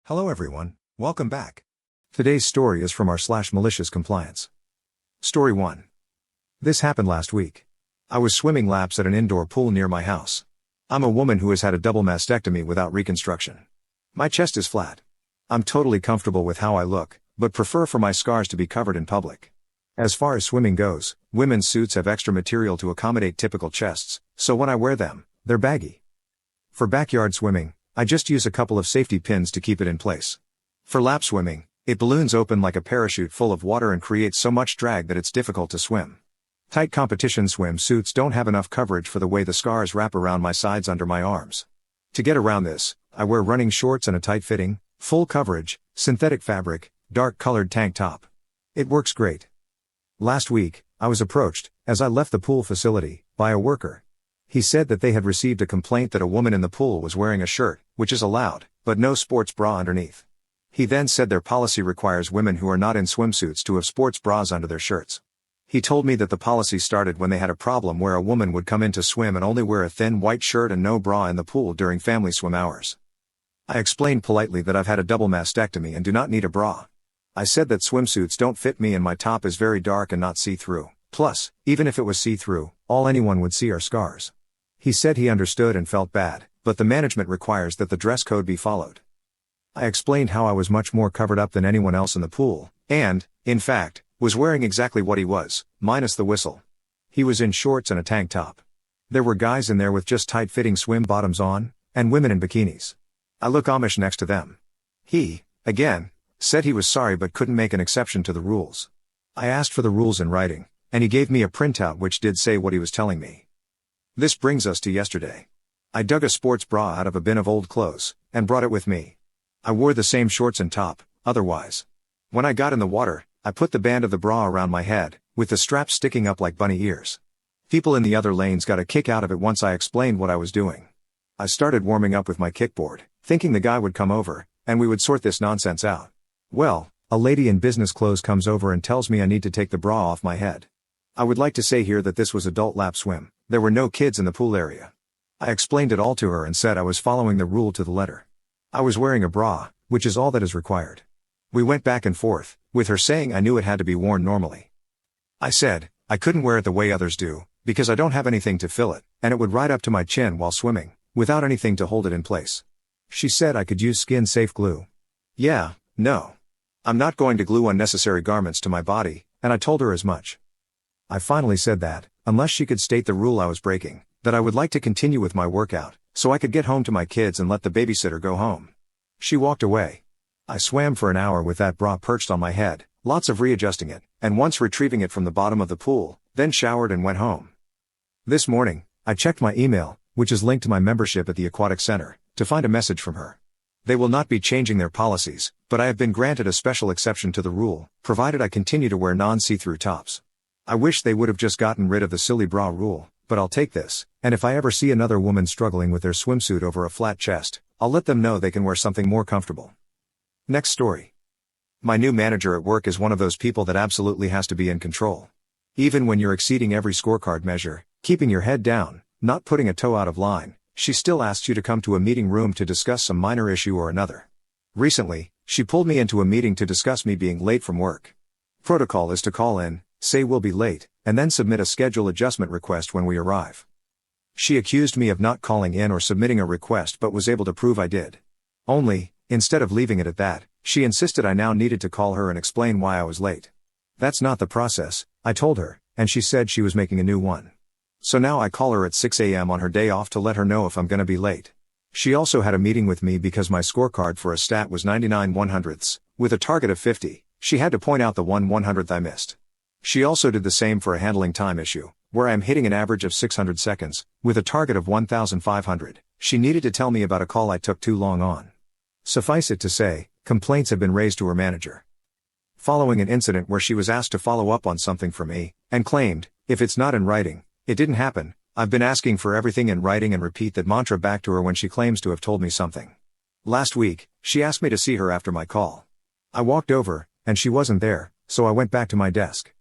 Hello everyone, welcome back. Today's story is from r/MaliciousComplaince. Story 1. This happened last week. I was swimming laps at an indoor pool near my house. I'm a woman who has had a double mastectomy without reconstruction. My chest is flat. I'm totally comfortable with how I look, but prefer for my scars to be covered in public. As far as swimming goes, women's suits have extra material to accommodate typical chests, so when I wear them, they're baggy. For backyard swimming, I just use a couple of safety pins to keep it in place. For lap swimming, it balloons open like a parachute full of water and creates so much drag that it's difficult to swim. Tight competition swim suits don't have enough coverage for the way the scars wrap around my sides under my arms. To get around this, I wear running shorts and a tight-fitting, full coverage, synthetic fabric, dark-colored tank top. It works great. Last week, I was approached, as I left the pool facility, by a worker. He said that they had received a complaint that a woman in the pool was wearing a shirt, which is allowed, but no sports bra underneath. He then said their policy requires women who are not in swimsuits to have sports bras under their shirts. He told me that the policy started when they had a problem where a woman would come in to swim and only wear a thin white shirt and no bra in the pool during family swim hours. I explained politely that I've had a double mastectomy and do not need a bra. I said that swimsuits don't fit me and my top is very dark and not see-through. Plus, even if it was see-through, all anyone would see are scars. He said he understood and felt bad, but the management requires that the dress code be followed. I explained how I was much more covered up than anyone else in the pool, and, in fact, was wearing exactly what he was, minus the whistle. He was in shorts and a tank top. There were guys in there with just tight-fitting swim bottoms on, and women in bikinis. I look Amish next to them. He, again, said he was sorry but couldn't make an exception to the rules. I asked for the rules in writing, and he gave me a printout which did say what he was telling me. This brings us to yesterday. I dug a sports bra out of a bin of old clothes, and brought it with me. I wore the same shorts and top, otherwise. When I got in the water, I put the band of the bra around my head, with the straps sticking up like bunny ears. People in the other lanes got a kick out of it once I explained what I was doing. I started warming up with my kickboard, thinking the guy would come over, and we would sort this nonsense out. Well, a lady in business clothes comes over and tells me I need to take the bra off my head. I would like to say here that this was adult lap swim. There were no kids in the pool area. I explained it all to her and said I was following the rule to the letter. I was wearing a bra, which is all that is required. We went back and forth, with her saying I knew it had to be worn normally. I said, I couldn't wear it the way others do, because I don't have anything to fill it, and it would ride up to my chin while swimming, without anything to hold it in place. She said I could use skin-safe glue. Yeah, no. I'm not going to glue unnecessary garments to my body, and I told her as much. I finally said that, unless she could state the rule I was breaking, that I would like to continue with my workout, so I could get home to my kids and let the babysitter go home. She walked away. I swam for an hour with that bra perched on my head, lots of readjusting it, and once retrieving it from the bottom of the pool, then showered and went home. This morning, I checked my email, which is linked to my membership at the Aquatic Center, to find a message from her. They will not be changing their policies, but I have been granted a special exception to the rule, provided I continue to wear non-see-through tops. I wish they would have just gotten rid of the silly bra rule, but I'll take this, and if I ever see another woman struggling with their swimsuit over a flat chest, I'll let them know they can wear something more comfortable. Next story. My new manager at work is one of those people that absolutely has to be in control. Even when you're exceeding every scorecard measure, keeping your head down, not putting a toe out of line, she still asks you to come to a meeting room to discuss some minor issue or another. Recently, she pulled me into a meeting to discuss me being late from work. Protocol is to call in, say we'll be late, and then submit a schedule adjustment request when we arrive. She accused me of not calling in or submitting a request but was able to prove I did. Only, instead of leaving it at that, she insisted I now needed to call her and explain why I was late. That's not the process, I told her, and she said she was making a new one. So now I call her at 6 a.m. on her day off to let her know if I'm gonna be late. She also had a meeting with me because my scorecard for a stat was 99 100ths, with a target of 50, she had to point out the 1/100th I missed. She also did the same for a handling time issue, where I am hitting an average of 600 seconds, with a target of 1,500. She needed to tell me about a call I took too long on. Suffice it to say, complaints have been raised to her manager. Following an incident where she was asked to follow up on something for me, and claimed, if it's not in writing, it didn't happen, I've been asking for everything in writing and repeat that mantra back to her when she claims to have told me something. Last week, she asked me to see her after my call. I walked over, and she wasn't there, so I went back to my desk.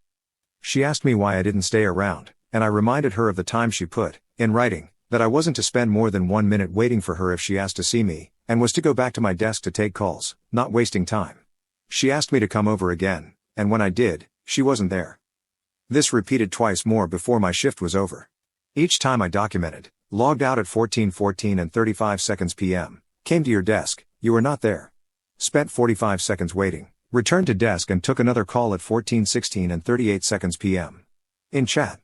She asked me why I didn't stay around, and I reminded her of the time she put, in writing, that I wasn't to spend more than 1 minute waiting for her if she asked to see me, and was to go back to my desk to take calls, not wasting time. She asked me to come over again, and when I did, she wasn't there. This repeated twice more before my shift was over. Each time I documented, logged out at 14:14 and 35 seconds p.m., came to your desk, you were not there. Spent 45 seconds waiting, returned to desk and took another call at 14:16 and 38 seconds p.m. In chat.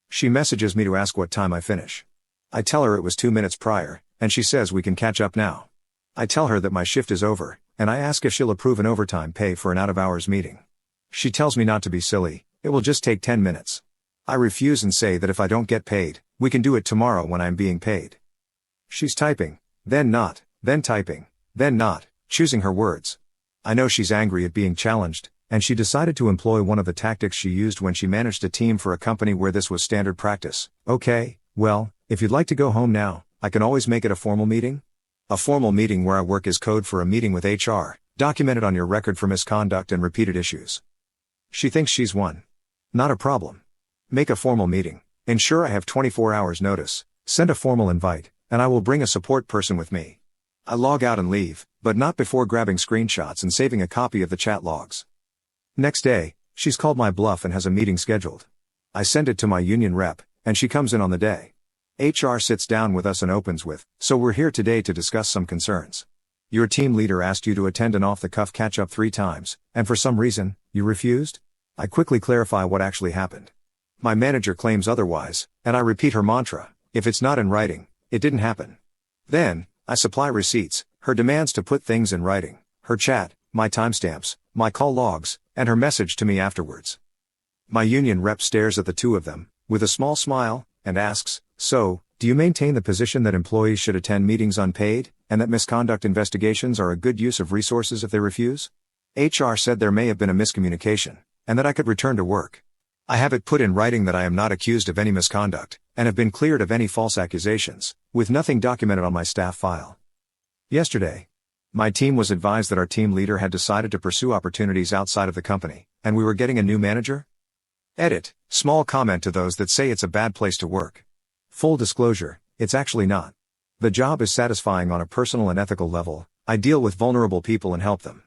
She messages me to ask what time I finish. I tell her it was 2 minutes prior, and she says we can catch up now. I tell her that my shift is over, and I ask if she'll approve an overtime pay for an out-of-hours meeting. She tells me not to be silly, it will just take 10 minutes. I refuse and say that if I don't get paid, we can do it tomorrow when I'm being paid. She's typing, then not, then typing, then not, choosing her words. I know she's angry at being challenged, and she decided to employ one of the tactics she used when she managed a team for a company where this was standard practice. Okay, well, if you'd like to go home now, I can always make it a formal meeting. A formal meeting where I work is code for a meeting with HR, documented on your record for misconduct and repeated issues. She thinks she's won. Not a problem. Make a formal meeting, ensure I have 24 hours notice, send a formal invite, and I will bring a support person with me. I log out and leave, but not before grabbing screenshots and saving a copy of the chat logs. Next day, she's called my bluff and has a meeting scheduled. I send it to my union rep, and she comes in on the day. HR sits down with us and opens with, "So we're here today to discuss some concerns. Your team leader asked you to attend an off-the-cuff catch-up 3 times, and for some reason, you refused?" I quickly clarify what actually happened. My manager claims otherwise, and I repeat her mantra, if it's not in writing, it didn't happen. Then, I supply receipts, her demands to put things in writing, her chat, my timestamps, my call logs, and her message to me afterwards. My union rep stares at the two of them, with a small smile, and asks, "So, do you maintain the position that employees should attend meetings unpaid, and that misconduct investigations are a good use of resources if they refuse?" HR said there may have been a miscommunication, and that I could return to work. I have it put in writing that I am not accused of any misconduct, and have been cleared of any false accusations, with nothing documented on my staff file. Yesterday, my team was advised that our team leader had decided to pursue opportunities outside of the company, and we were getting a new manager? Edit, small comment to those that say it's a bad place to work. Full disclosure, it's actually not. The job is satisfying on a personal and ethical level. I deal with vulnerable people and help them.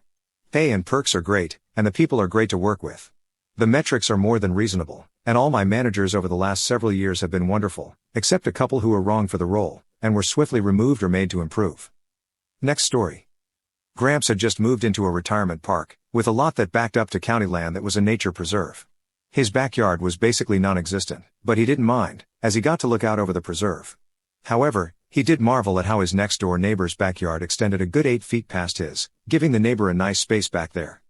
Pay and perks are great, and the people are great to work with. The metrics are more than reasonable, and all my managers over the last several years have been wonderful, except a couple who were wrong for the role, and were swiftly removed or made to improve. Next story. Gramps had just moved into a retirement park, with a lot that backed up to county land that was a nature preserve. His backyard was basically non-existent, but he didn't mind, as he got to look out over the preserve. However, he did marvel at how his next-door neighbor's backyard extended a good 8 feet past his, giving the neighbor a nice space back there.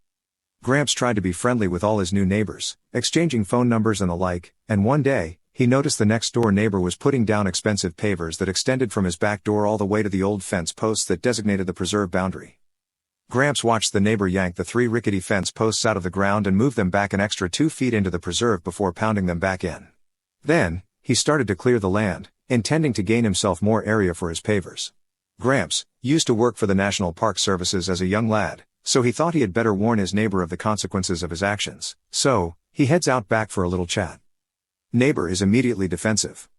Gramps tried to be friendly with all his new neighbors, exchanging phone numbers and the like, and one day, he noticed the next-door neighbor was putting down expensive pavers that extended from his back door all the way to the old fence posts that designated the preserve boundary. Gramps watched the neighbor yank the 3 rickety fence posts out of the ground and move them back an extra 2 feet into the preserve before pounding them back in. Then, he started to clear the land, intending to gain himself more area for his pavers. Gramps used to work for the National Park Services as a young lad, so he thought he had better warn his neighbor of the consequences of his actions. So, he heads out back for a little chat. Neighbor is immediately defensive.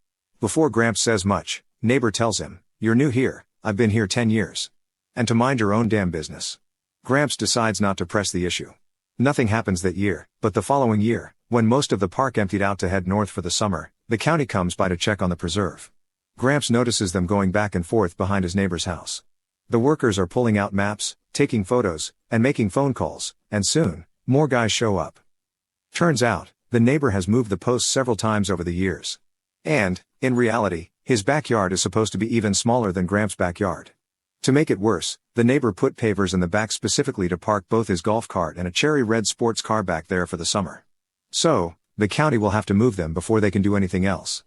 Before Gramps says much, neighbor tells him, "You're new here, I've been here 10 years. And to mind your own damn business." Gramps decides not to press the issue. Nothing happens that year, but the following year, when most of the park emptied out to head north for the summer, the county comes by to check on the preserve. Gramps notices them going back and forth behind his neighbor's house. The workers are pulling out maps, taking photos, and making phone calls, and soon, more guys show up. Turns out, the neighbor has moved the posts several times over the years. And, in reality, his backyard is supposed to be even smaller than Gramps' backyard. To make it worse, the neighbor put pavers in the back specifically to park both his golf cart and a cherry red sports car back there for the summer. So, the county will have to move them before they can do anything else.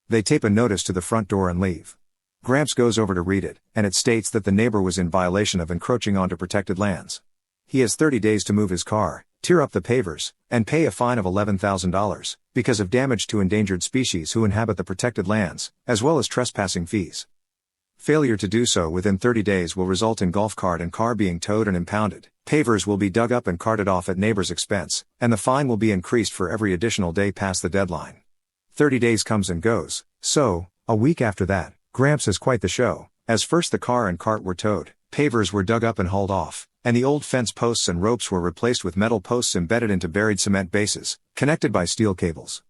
They tape a notice to the front door and leave. Gramps goes over to read it, and it states that the neighbor was in violation of encroaching onto protected lands. He has 30 days to move his car, tear up the pavers, and pay a fine of $11,000, because of damage to endangered species who inhabit the protected lands, as well as trespassing fees. Failure to do so within 30 days will result in golf cart and car being towed and impounded, pavers will be dug up and carted off at neighbor's expense, and the fine will be increased for every additional day past the deadline. 30 days comes and goes, so, a week after that, Gramps has quite the show, as first the car and cart were towed, pavers were dug up and hauled off, and the old fence posts and ropes were replaced with metal posts embedded into buried cement bases, connected by steel cables.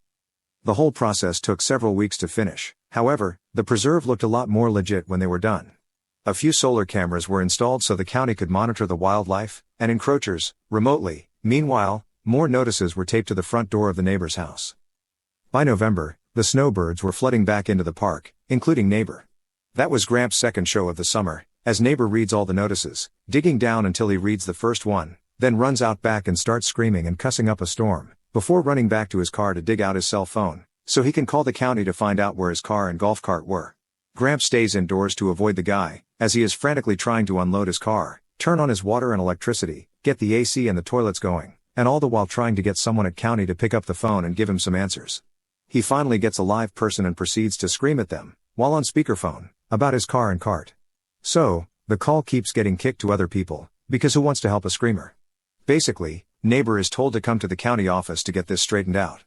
The whole process took several weeks to finish. However, the preserve looked a lot more legit when they were done. A few solar cameras were installed so the county could monitor the wildlife and encroachers remotely. Meanwhile, more notices were taped to the front door of the neighbor's house. By November, the snowbirds were flooding back into the park, including Neighbor. That was Gramps' second show of the summer, as Neighbor reads all the notices, digging down until he reads the first one, then runs out back and starts screaming and cussing up a storm, before running back to his car to dig out his cell phone, so he can call the county to find out where his car and golf cart were. Gramps stays indoors to avoid the guy, as he is frantically trying to unload his car, turn on his water and electricity, get the AC and the toilets going, and all the while trying to get someone at county to pick up the phone and give him some answers. He finally gets a live person and proceeds to scream at them, while on speakerphone, about his car and cart. So, the call keeps getting kicked to other people, because who wants to help a screamer? Basically, Neighbor is told to come to the county office to get this straightened out.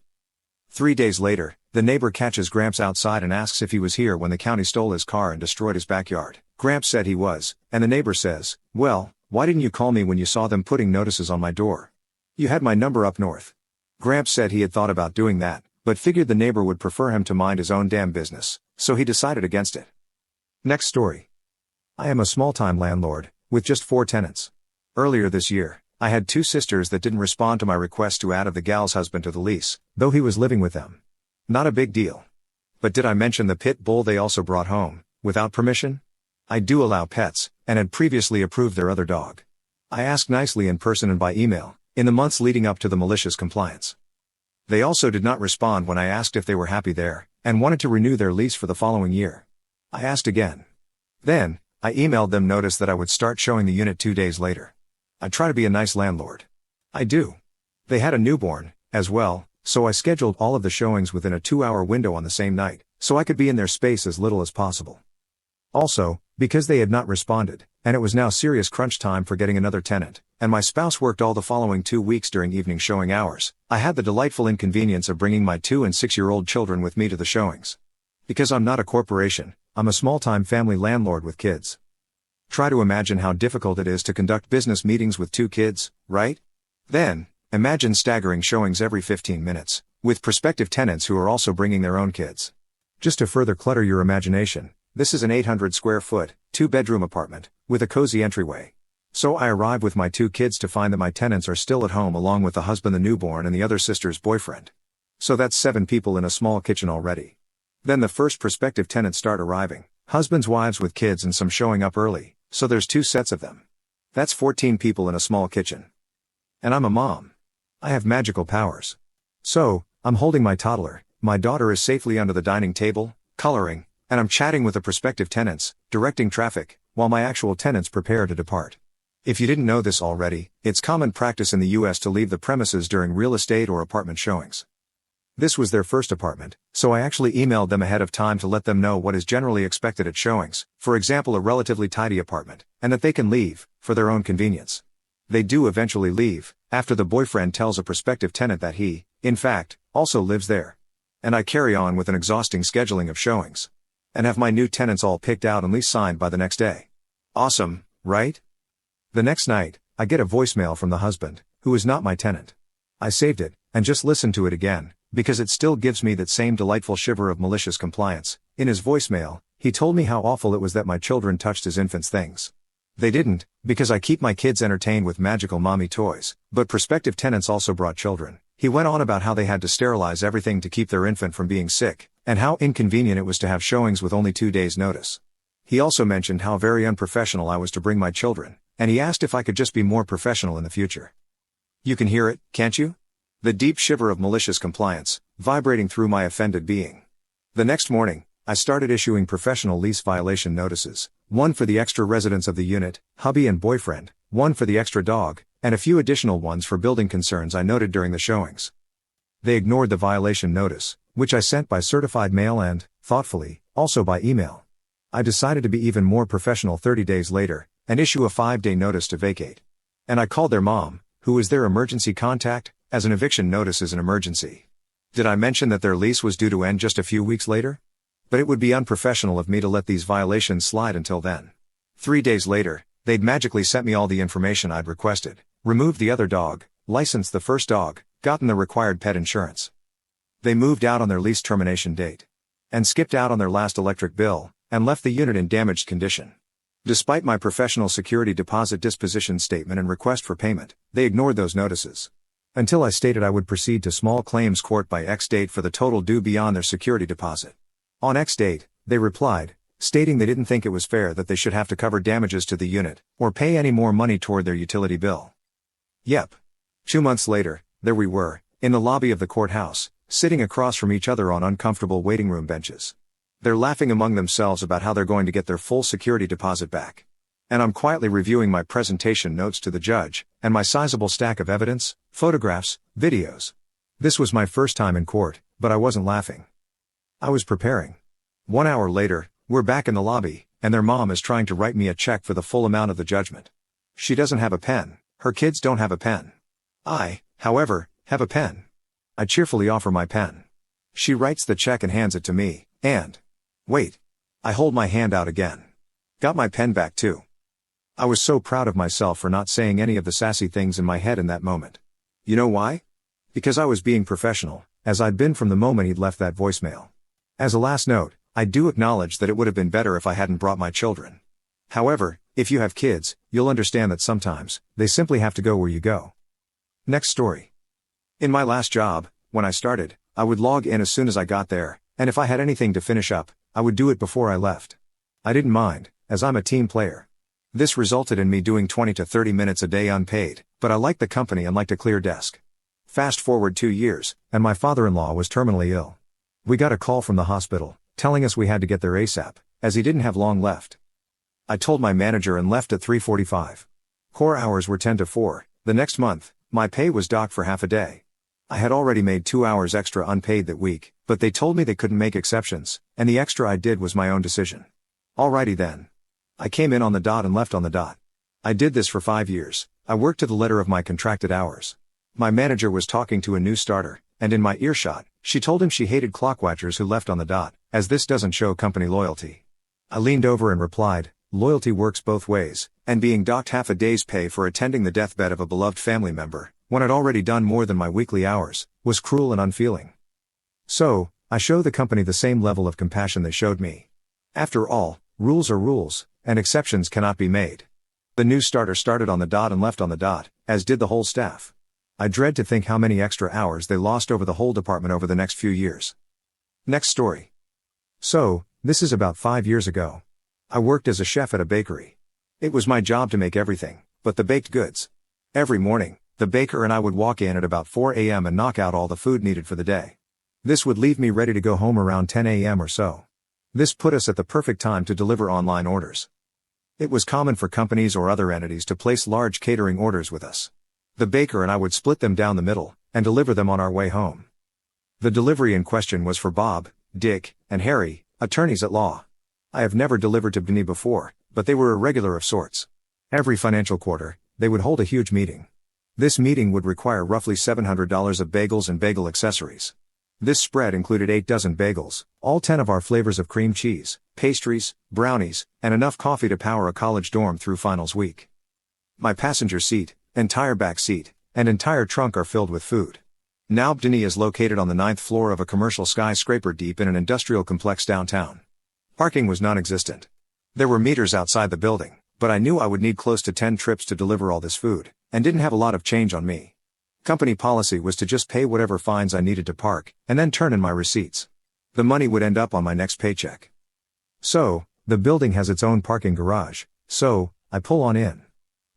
3 days later, the neighbor catches Gramps outside and asks if he was here when the county stole his car and destroyed his backyard. Gramps said he was, and the neighbor says, "Well, why didn't you call me when you saw them putting notices on my door? You had my number up north." Gramps said he had thought about doing that, but figured the neighbor would prefer him to mind his own damn business, so he decided against it. Next story. I am a small-time landlord, with just 4 tenants. Earlier this year, I had 2 sisters that didn't respond to my request to add the gal's husband to the lease, though he was living with them. Not a big deal. But did I mention the pit bull they also brought home, without permission? I do allow pets, and had previously approved their other dog. I asked nicely in person and by email, in the months leading up to the malicious compliance. They also did not respond when I asked if they were happy there, and wanted to renew their lease for the following year. I asked again. Then, I emailed them notice that I would start showing the unit 2 days later. I try to be a nice landlord. I do. They had a newborn, as well, so I scheduled all of the showings within a 2-hour window on the same night, so I could be in their space as little as possible. Also, because they had not responded, and it was now serious crunch time for getting another tenant, and my spouse worked all the following 2 weeks during evening showing hours, I had the delightful inconvenience of bringing my 2- and 6-year-old children with me to the showings. Because I'm not a corporation, I'm a small-time family landlord with kids. Try to imagine how difficult it is to conduct business meetings with 2 kids, right? Then, imagine staggering showings every 15 minutes, with prospective tenants who are also bringing their own kids. Just to further clutter your imagination, this is an 800 square foot, 2-bedroom apartment, with a cozy entryway. So I arrive with my 2 kids to find that my tenants are still at home along with the husband, the newborn, and the other sister's boyfriend. So that's 7 people in a small kitchen already. Then the first prospective tenants start arriving, husbands, wives with kids, and some showing up early, so there's 2 sets of them. That's 14 people in a small kitchen. And I'm a mom. I have magical powers. So, I'm holding my toddler, my daughter is safely under the dining table, coloring, and I'm chatting with the prospective tenants, directing traffic, while my actual tenants prepare to depart. If you didn't know this already, it's common practice in the US to leave the premises during real estate or apartment showings. This was their first apartment, so I actually emailed them ahead of time to let them know what is generally expected at showings, for example a relatively tidy apartment, and that they can leave, for their own convenience. They do eventually leave, after the boyfriend tells a prospective tenant that he, in fact, also lives there. And I carry on with an exhausting scheduling of showings. And have my new tenants all picked out and lease signed by the next day. Awesome, right? The next night, I get a voicemail from the husband, who is not my tenant. I saved it, and just listened to it again, because it still gives me that same delightful shiver of malicious compliance. In his voicemail, he told me how awful it was that my children touched his infant's things. They didn't, because I keep my kids entertained with magical mommy toys, but prospective tenants also brought children. He went on about how they had to sterilize everything to keep their infant from being sick, and how inconvenient it was to have showings with only 2 days' notice. He also mentioned how very unprofessional I was to bring my children, and he asked if I could just be more professional in the future. You can hear it, can't you? The deep shiver of malicious compliance, vibrating through my offended being. The next morning, I started issuing professional lease violation notices, one for the extra residents of the unit, hubby and boyfriend, one for the extra dog, and a few additional ones for building concerns I noted during the showings. They ignored the violation notice, which I sent by certified mail and, thoughtfully, also by email. I decided to be even more professional 30 days later, and issue a 5-day notice to vacate. And I called their mom, who is their emergency contact, as an eviction notice is an emergency. Did I mention that their lease was due to end just a few weeks later? But it would be unprofessional of me to let these violations slide until then. 3 days later, they'd magically sent me all the information I'd requested, removed the other dog, licensed the first dog, gotten the required pet insurance. They moved out on their lease termination date. And skipped out on their last electric bill, and left the unit in damaged condition. Despite my professional security deposit disposition statement and request for payment, they ignored those notices. Until I stated I would proceed to small claims court by X date for the total due beyond their security deposit. On X date, they replied, stating they didn't think it was fair that they should have to cover damages to the unit, or pay any more money toward their utility bill. Yep. 2 months later, there we were, in the lobby of the courthouse, sitting across from each other on uncomfortable waiting room benches. They're laughing among themselves about how they're going to get their full security deposit back. And I'm quietly reviewing my presentation notes to the judge, and my sizable stack of evidence, photographs, videos. This was my first time in court, but I wasn't laughing. I was preparing. 1 hour later, we're back in the lobby, and their mom is trying to write me a check for the full amount of the judgment. She doesn't have a pen, her kids don't have a pen. I, however, have a pen. I cheerfully offer my pen. She writes the check and hands it to me, and... wait. I hold my hand out again. Got my pen back too. I was so proud of myself for not saying any of the sassy things in my head in that moment. You know why? Because I was being professional, as I'd been from the moment he'd left that voicemail. As a last note, I do acknowledge that it would have been better if I hadn't brought my children. However, if you have kids, you'll understand that sometimes, they simply have to go where you go. Next story. In my last job, when I started, I would log in as soon as I got there, and if I had anything to finish up, I would do it before I left. I didn't mind, as I'm a team player. This resulted in me doing 20 to 30 minutes a day unpaid, but I liked the company and liked a clear desk. Fast forward 2 years, and my father-in-law was terminally ill. We got a call from the hospital, telling us we had to get there ASAP, as he didn't have long left. I told my manager and left at 3:45. Core hours were 10 to 4, the next month, my pay was docked for half a day. I had already made 2 hours extra unpaid that week, but they told me they couldn't make exceptions, and the extra I did was my own decision. Alrighty then. I came in on the dot and left on the dot. I did this for 5 years, I worked to the letter of my contracted hours. My manager was talking to a new starter, and in my earshot, she told him she hated clockwatchers who left on the dot, as this doesn't show company loyalty. I leaned over and replied, loyalty works both ways, and being docked half a day's pay for attending the deathbed of a beloved family member, when I'd already done more than my weekly hours, was cruel and unfeeling. So, I show the company the same level of compassion they showed me. After all, rules are rules, and exceptions cannot be made. The new starter started on the dot and left on the dot, as did the whole staff. I dread to think how many extra hours they lost over the whole department over the next few years. Next story. So, this is about 5 years ago. I worked as a chef at a bakery. It was my job to make everything, but the baked goods. Every morning, the baker and I would walk in at about 4 a.m. and knock out all the food needed for the day. This would leave me ready to go home around 10 a.m. or so. This put us at the perfect time to deliver online orders. It was common for companies or other entities to place large catering orders with us. The baker and I would split them down the middle, and deliver them on our way home. The delivery in question was for Bob, Dick, and Harry, attorneys at law. I have never delivered to Benny before, but they were a regular of sorts. Every financial quarter, they would hold a huge meeting. This meeting would require roughly $700 of bagels and bagel accessories. This spread included 8 dozen bagels, all 10 of our flavors of cream cheese, pastries, brownies, and enough coffee to power a college dorm through finals week. My passenger seat, entire back seat, and entire trunk are filled with food. Now Benny is located on the 9th floor of a commercial skyscraper deep in an industrial complex downtown. Parking was non-existent. There were meters outside the building, but I knew I would need close to 10 trips to deliver all this food, and didn't have a lot of change on me. Company policy was to just pay whatever fines I needed to park, and then turn in my receipts. The money would end up on my next paycheck. So, the building has its own parking garage, so, I pull on in.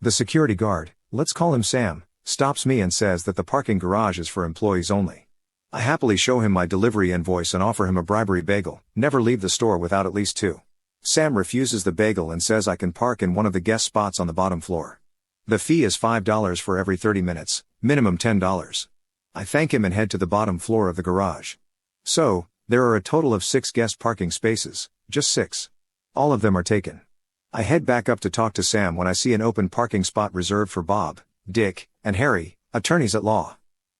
The security guard, let's call him Sam, stops me and says that the parking garage is for employees only. I happily show him my delivery invoice and offer him a bribery bagel, never leave the store without at least 2. Sam refuses the bagel and says I can park in one of the guest spots on the bottom floor. The fee is $5 for every 30 minutes, minimum $10. I thank him and head to the bottom floor of the garage. So, there are a total of 6 guest parking spaces, just 6. All of them are taken. I head back up to talk to Sam when I see an open parking spot reserved for Bob, Dick, and Harry, attorneys at law.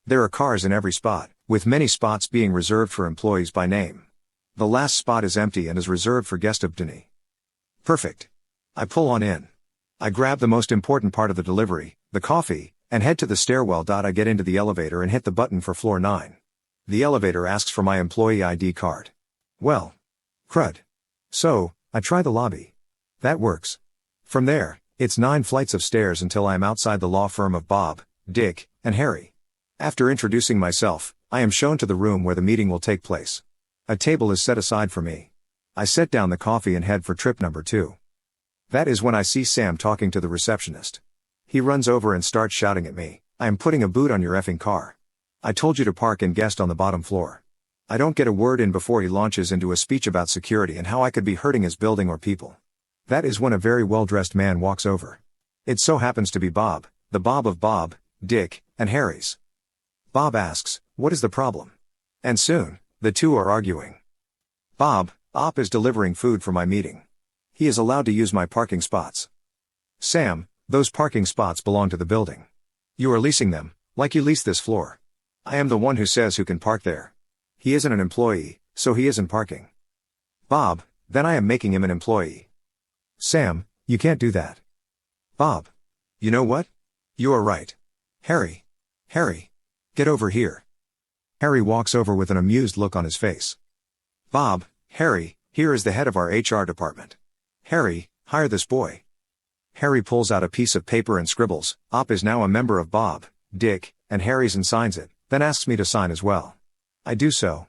There are cars in every spot, with many spots being reserved for employees by name. The last spot is empty and is reserved for guest obtaining. Perfect. I pull on in. I grab the most important part of the delivery, the coffee, and head to the stairwell. I get into the elevator and hit the button for floor 9. The elevator asks for my employee ID card. Well, crud. So, I try the lobby. That works. From there, it's 9 flights of stairs until I am outside the law firm of Bob, Dick, and Harry. After introducing myself, I am shown to the room where the meeting will take place. A table is set aside for me. I set down the coffee and head for trip number 2. That is when I see Sam talking to the receptionist. He runs over and starts shouting at me, "I am putting a boot on your effing car. I told you to park and guest on the bottom floor." I don't get a word in before he launches into a speech about security and how I could be hurting his building or people. That is when a very well-dressed man walks over. It so happens to be Bob, the Bob of Bob, Dick, and Harry's. Bob asks, "What is the problem?" And soon, the two are arguing. Bob, Op, is delivering food for my meeting. He is allowed to use my parking spots. Sam, those parking spots belong to the building. You are leasing them, like you lease this floor. I am the one who says who can park there. He isn't an employee, so he isn't parking. Bob, then I am making him an employee. Sam, you can't do that. Bob. You know what? You are right. Harry. Get over here. Harry walks over with an amused look on his face. Bob, Harry, here is the head of our HR department. Harry, hire this boy. Harry pulls out a piece of paper and scribbles, "Op is now a member of Bob, Dick, and Harry's," and signs it, then asks me to sign as well. I do so.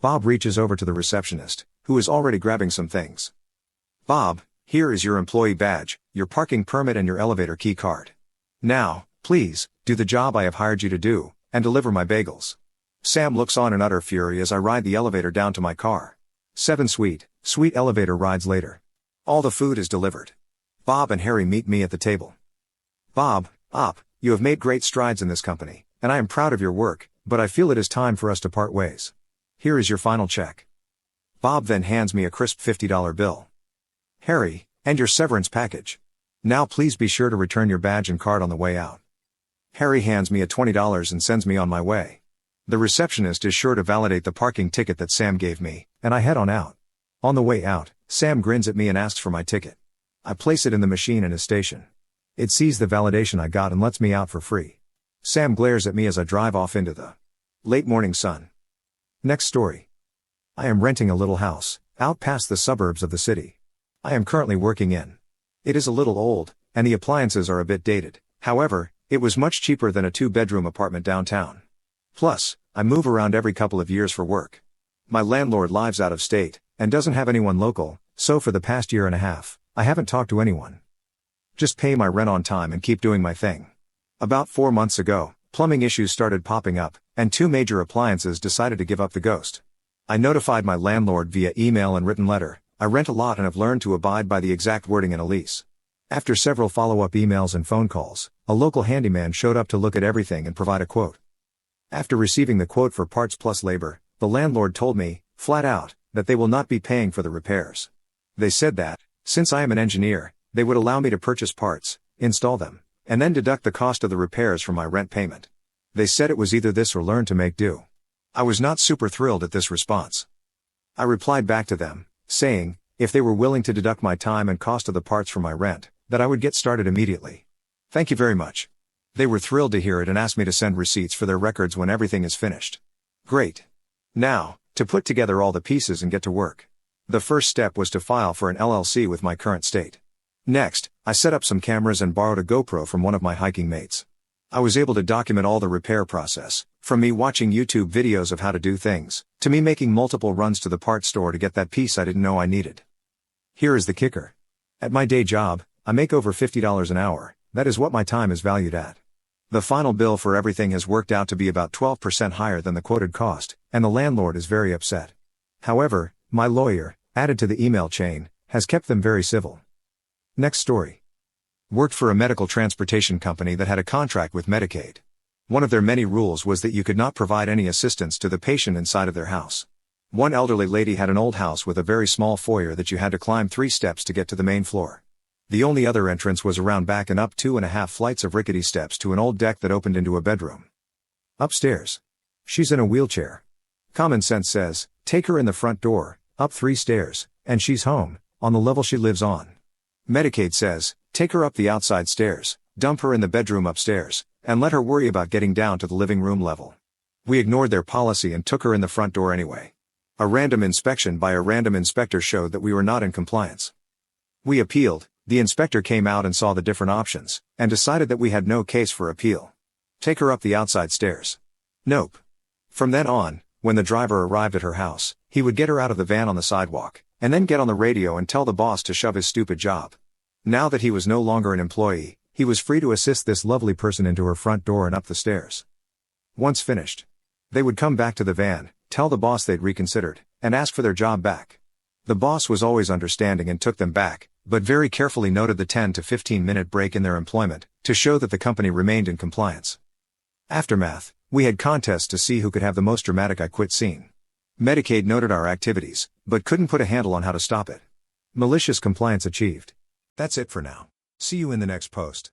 Bob reaches over to the receptionist, who is already grabbing some things. Bob, here is your employee badge, your parking permit and your elevator key card. Now, please, do the job I have hired you to do, and deliver my bagels. Sam looks on in utter fury as I ride the elevator down to my car. 7 sweet elevator rides later. All the food is delivered. Bob and Harry meet me at the table. Bob, Op, you have made great strides in this company, and I am proud of your work, but I feel it is time for us to part ways. Here is your final check. Bob then hands me a crisp $50 bill. Harry, and your severance package. Now please be sure to return your badge and card on the way out. Harry hands me a $20 and sends me on my way. The receptionist is sure to validate the parking ticket that Sam gave me, and I head on out. On the way out, Sam grins at me and asks for my ticket. I place it in the machine in his station. It sees the validation I got and lets me out for free. Sam glares at me as I drive off into the late morning sun. Next story. I am renting a little house, out past the suburbs of the city. I am currently working in. It is a little old, and the appliances are a bit dated. However, it was much cheaper than a 2-bedroom apartment downtown. Plus, I move around every couple of years for work. My landlord lives out of state, and doesn't have anyone local, so for the past year and a half, I haven't talked to anyone. Just pay my rent on time and keep doing my thing. About 4 months ago, plumbing issues started popping up, and 2 major appliances decided to give up the ghost. I notified my landlord via email and written letter. I rent a lot and have learned to abide by the exact wording in a lease. After several follow-up emails and phone calls, a local handyman showed up to look at everything and provide a quote. After receiving the quote for parts plus labor, the landlord told me, flat out, that they will not be paying for the repairs. They said that, since I am an engineer, they would allow me to purchase parts, install them, and then deduct the cost of the repairs from my rent payment. They said it was either this or learn to make do. I was not super thrilled at this response. I replied back to them, saying, if they were willing to deduct my time and cost of the parts from my rent, that I would get started immediately. Thank you very much. They were thrilled to hear it and asked me to send receipts for their records when everything is finished. Great. Now, to put together all the pieces and get to work. The first step was to file for an LLC with my current state. Next, I set up some cameras and borrowed a GoPro from one of my hiking mates. I was able to document all the repair process, from me watching YouTube videos of how to do things, to me making multiple runs to the parts store to get that piece I didn't know I needed. Here is the kicker. At my day job, I make over $50 an hour, that is what my time is valued at. The final bill for everything has worked out to be about 12% higher than the quoted cost, and the landlord is very upset. However, my lawyer, added to the email chain, has kept them very civil. Next story. Worked for a medical transportation company that had a contract with Medicaid. One of their many rules was that you could not provide any assistance to the patient inside of their house. One elderly lady had an old house with a very small foyer that you had to climb 3 steps to get to the main floor. The only other entrance was around back and up 2.5 flights of rickety steps to an old deck that opened into a bedroom. Upstairs. She's in a wheelchair. Common sense says, Take her in the front door, up 3 stairs, and she's home, on the level she lives on. Medicaid says, take her up the outside stairs, dump her in the bedroom upstairs, and let her worry about getting down to the living room level. We ignored their policy and took her in the front door anyway. A random inspection by a random inspector showed that we were not in compliance. We appealed, the inspector came out and saw the different options, and decided that we had no case for appeal. Take her up the outside stairs. Nope. From then on, when the driver arrived at her house, he would get her out of the van on the sidewalk, and then get on the radio and tell the boss to shove his stupid job. Now that he was no longer an employee, he was free to assist this lovely person into her front door and up the stairs. Once finished, they would come back to the van, tell the boss they'd reconsidered, and ask for their job back. The boss was always understanding and took them back, but very carefully noted the 10 to 15-minute break in their employment, to show that the company remained in compliance. Aftermath, we had contests to see who could have the most dramatic I quit scene. Medicaid noted our activities, but couldn't put a handle on how to stop it. Malicious compliance achieved. That's it for now. See you in the next post.